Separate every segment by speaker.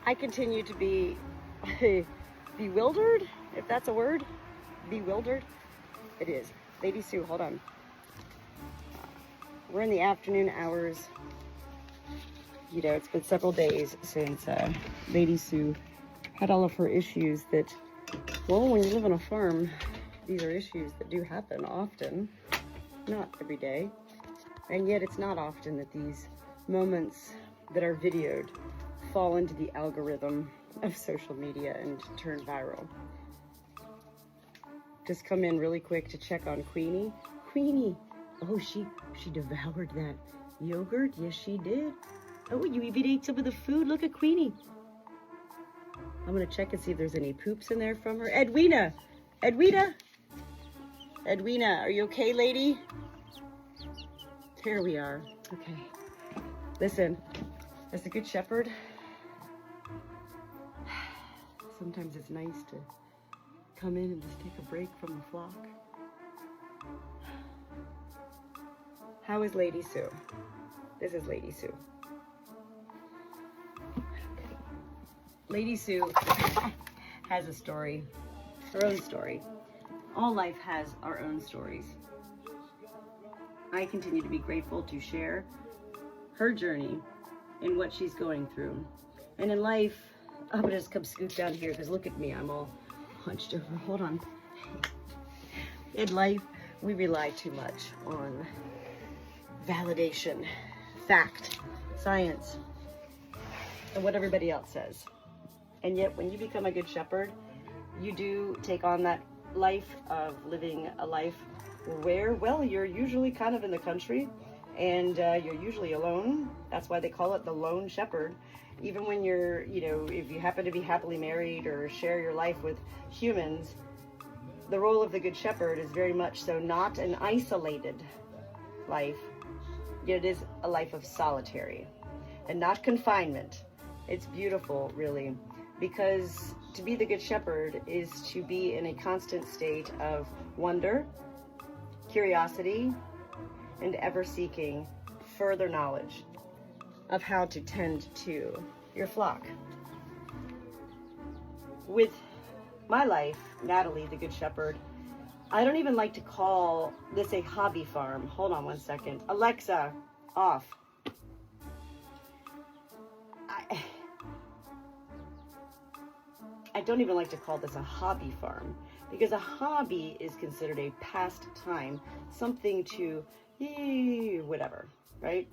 Speaker 1: I continue to be bewildered, if that's a word. Bewildered. It is. Lady Sue, hold on. We're in the afternoon hours. You know, it's been several days since Lady Sue had all of her issues that, well, when you live on a farm, these are issues that do happen often, not every day. And yet it's not often that these moments that are videoed fall into the algorithm of social media and turn viral. Just come in really quick to check on Queenie. Queenie, oh, she devoured that yogurt. Yes, she did. Oh, you even ate some of the food. Look at Queenie. I'm gonna check and see if there's any poops in there from her. Edwina, are you okay, lady? Here we are. Okay. Listen, as the Good Shepherd, sometimes it's nice to come in and just take a break from the flock. How is Lady Sue? This is Lady Sue. Lady Sue has a story, her own story. All life has our own stories. I continue to be grateful to share her journey and what she's going through. And in life, I'm gonna just come scoot down here because look at me, I'm all hunched over. Hold on. In life, we rely too much on validation, fact, science, and what everybody else says. And yet, when you become a Good Shepherd, you do take on that life of living a life where, well, you're usually kind of in the country and you're usually alone. That's why they call it the lone shepherd. Even when you're, you know, if you happen to be happily married or share your life with humans, the role of the Good Shepherd is very much so not an isolated life, yet it is a life of solitary and not confinement. It's beautiful, really, because to be the Good Shepherd is to be in a constant state of wonder, curiosity, and ever seeking further knowledge of how to tend to your flock. With my life, Natalie, the Good Shepherd, I don't even like to call this a hobby farm. Hold on one second. Alexa, off. I don't even like to call this a hobby farm, because a hobby is considered a pastime, something to, whatever, right?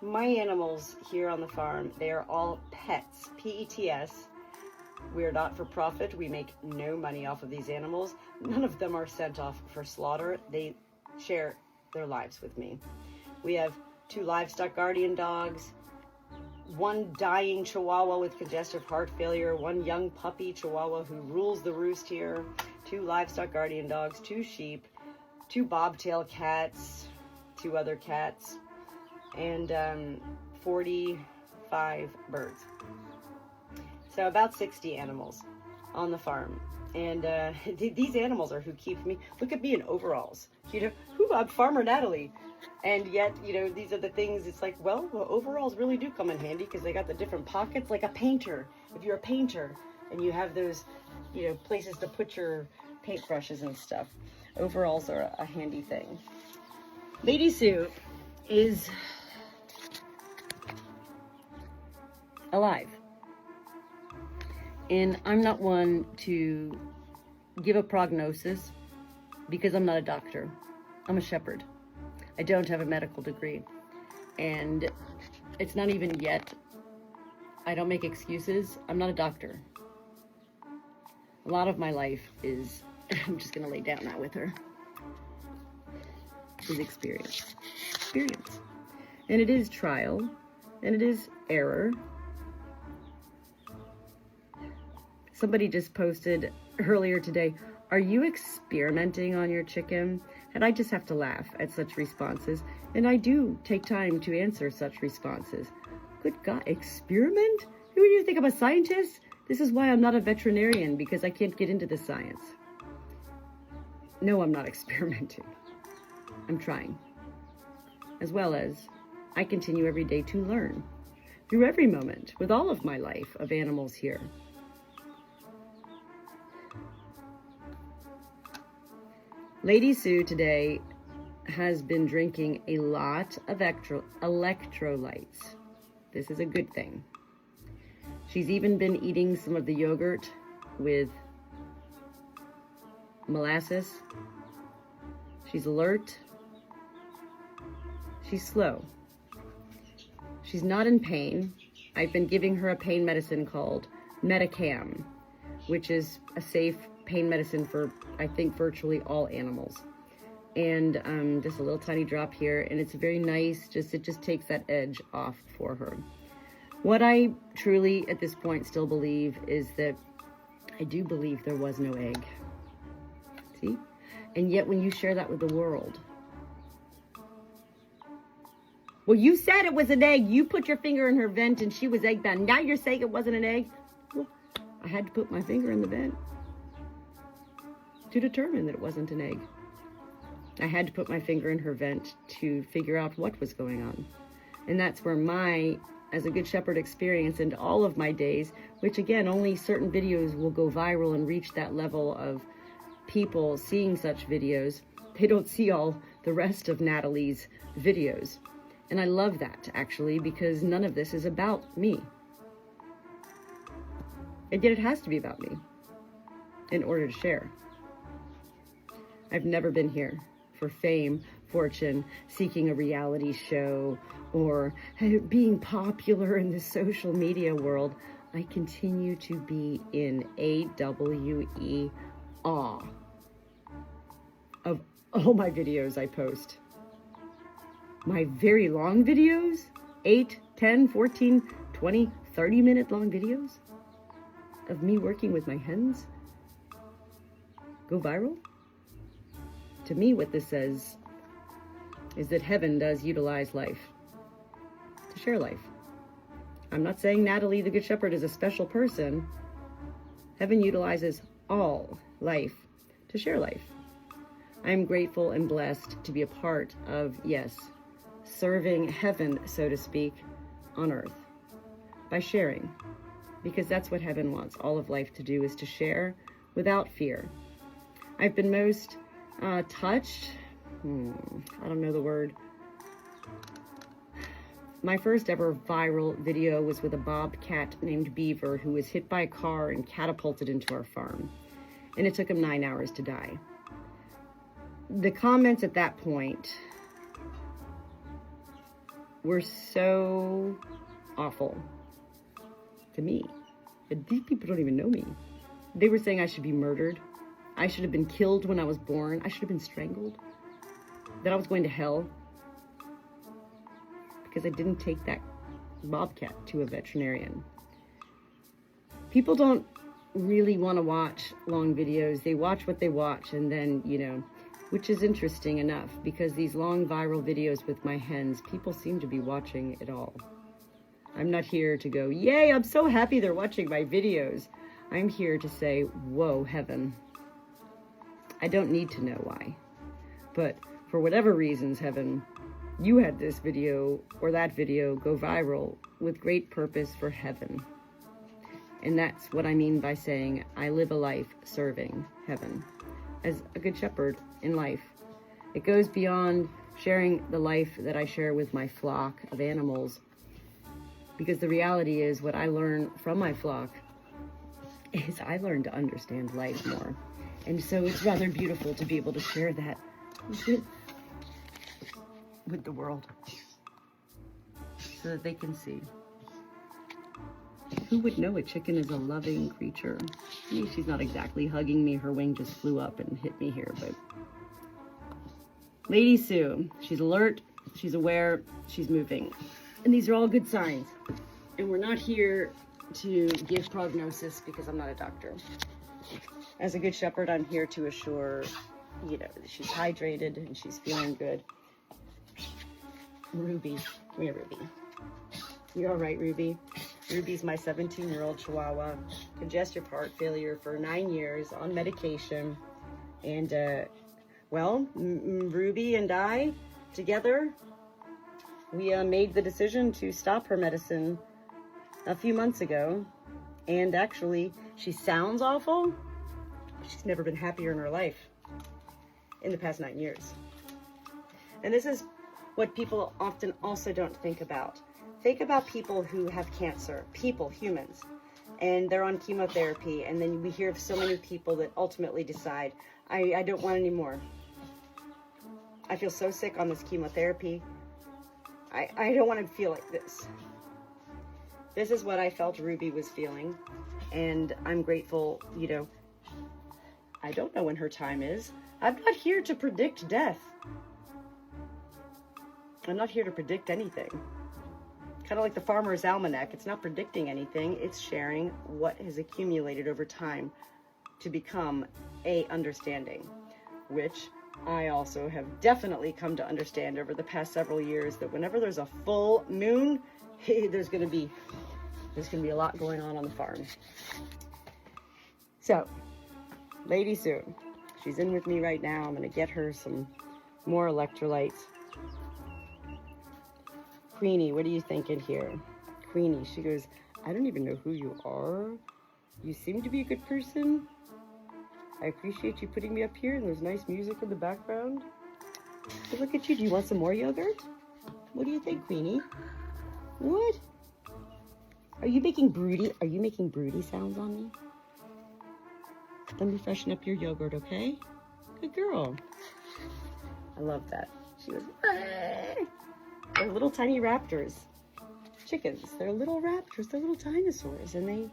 Speaker 1: My animals here on the farm, they are all pets, P-E-T-S. We are not for profit. We make no money off of these animals. None of them are sent off for slaughter. They share their lives with me. We have 2 livestock guardian dogs, 1 dying Chihuahua with congestive heart failure, 1 young puppy Chihuahua who rules the roost here, 2 livestock guardian dogs, 2 sheep, 2 bobtail cats, 2 other cats, and 45 birds. So about 60 animals on the farm. And these animals are who keep me. Look at me in overalls. You know, I'm Farmer Natalie. And yet, you know, these are the things, it's like, well, overalls really do come in handy because they got the different pockets, like a painter. If you're a painter and you have those, you know, places to put your paintbrushes and stuff, overalls are a handy thing. Lady Sue is alive. And I'm not one to give a prognosis because I'm not a doctor. I'm a shepherd. I don't have a medical degree, and it's not even yet. I don't make excuses. I'm not a doctor. A lot of my life is, I'm just gonna lay down now with her, is experience. Experience. And it is trial, and it is error. Somebody just posted earlier today, are you experimenting on your chicken? And I just have to laugh at such responses. And I do take time to answer such responses. Good God, experiment? Who do you think I'm a scientist? This is why I'm not a veterinarian, because I can't get into the science. No, I'm not experimenting. I'm trying. As well as I continue every day to learn. through every moment with all of my life of animals here. Lady Sue today has been drinking a lot of electrolytes. This is a good thing. She's even been eating some of the yogurt with molasses. She's alert. She's slow. She's not in pain. I've been giving her a pain medicine called Metacam, which is a safe pain medicine for, I think, virtually all animals. And just a little tiny drop here, and it's very nice. It just takes that edge off for her. What I truly, at this point, still believe is that I do believe there was no egg. See? And yet when you share that with the world, well, you said it was an egg. You put your finger in her vent and she was egg bound. Now you're saying it wasn't an egg? Well, I had to put my finger in the vent to determine that it wasn't an egg. I had to put my finger in her vent to figure out what was going on. And that's where my, as a Good Shepherd experience and all of my days, which again, only certain videos will go viral and reach that level of people seeing such videos. They don't see all the rest of Natalie's videos. And I love that, actually, because none of this is about me. And yet it has to be about me in order to share. I've never been here for fame, fortune, seeking a reality show, or being popular in the social media world. I continue to be in AWE awe of all my videos I post. My very long videos, 8, 10, 14, 20, 30-minute long videos of me working with my hens go viral. To me, what this says is that heaven does utilize life to share life. I'm not saying Natalie the Good Shepherd is a special person. Heaven utilizes all life to share life. I'm grateful and blessed to be a part of, yes, serving heaven, so to speak, on earth by sharing, because that's what heaven wants all of life to do, is to share without fear. I've been most touched, I don't know the word. My first ever viral video was with a bobcat named Beaver who was hit by a car and catapulted into our farm. And it took him 9 hours to die. The comments at that point were so awful to me. These people don't even know me. They were saying I should be murdered. I should have been killed when I was born. I should have been strangled. That I was going to hell because I didn't take that bobcat to a veterinarian. People don't really want to watch long videos. They watch what they watch, and then, you know, which is interesting enough, because these long viral videos with my hens, people seem to be watching it all. I'm not here to go, yay, I'm so happy they're watching my videos. I'm here to say, whoa, heaven. I don't need to know why. But for whatever reasons, heaven, you had this video or that video go viral with great purpose for heaven. And that's what I mean by saying I live a life serving heaven as a good shepherd in life. It goes beyond sharing the life that I share with my flock of animals, because the reality is what I learn from my flock is I learn to understand life more. And so it's rather beautiful to be able to share that with the world so that they can see. Who would know a chicken is a loving creature? I mean, she's not exactly hugging me. Her wing just flew up and hit me here, but Lady Sue, she's alert, she's aware, she's moving. And these are all good signs. And we're not here to give prognosis because I'm not a doctor. As a good shepherd, I'm here to assure, you know, that she's hydrated and she's feeling good. Ruby, come here, Ruby. You all right, Ruby? Ruby's my 17-year-old Chihuahua. Congestive heart failure for 9 years on medication. And, well, Ruby and I, together, we made the decision to stop her medicine a few months ago, and actually she sounds awful. She's never been happier in her life in the past 9 years. And this is what people often also don't think about. Think about people who have cancer, humans, and they're on chemotherapy, and then we hear of so many people that ultimately decide, I don't want any more. I feel so sick on this chemotherapy. I don't want to feel like this. This is what I felt Ruby was feeling, and I'm grateful, you know, I don't know when her time is. I'm not here to predict death. I'm not here to predict anything. Kind of like the Farmer's Almanac. It's not predicting anything. It's sharing what has accumulated over time to become a understanding, which I also have definitely come to understand over the past several years, that whenever there's a full moon, there's going to be a lot going on the farm. So, Lady Sue, she's in with me right now. I'm going to get her some more electrolytes. Queenie, what are you thinking here? Queenie, she goes, I don't even know who you are. You seem to be a good person. I appreciate you putting me up here, and there's nice music in the background. But look at you. Do you want some more yogurt? What do you think, Queenie? What? Are you making broody sounds on me? Let me freshen up your yogurt, okay? Good girl. I love that. She was, they're little tiny raptors. Chickens. They're little raptors. They're little dinosaurs. And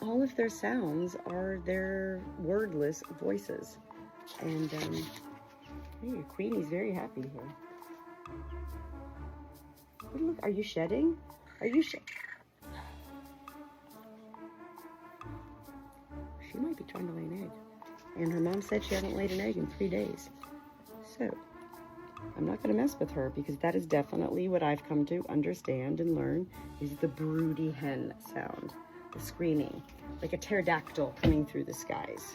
Speaker 1: all of their sounds are their wordless voices. And, hey, Queenie's very happy here. Look, are you shedding? She might be trying to lay an egg. And her mom said she hasn't laid an egg in 3 days. So, I'm not going to mess with her, because that is definitely what I've come to understand and learn is the broody hen sound. The screaming, like a pterodactyl coming through the skies.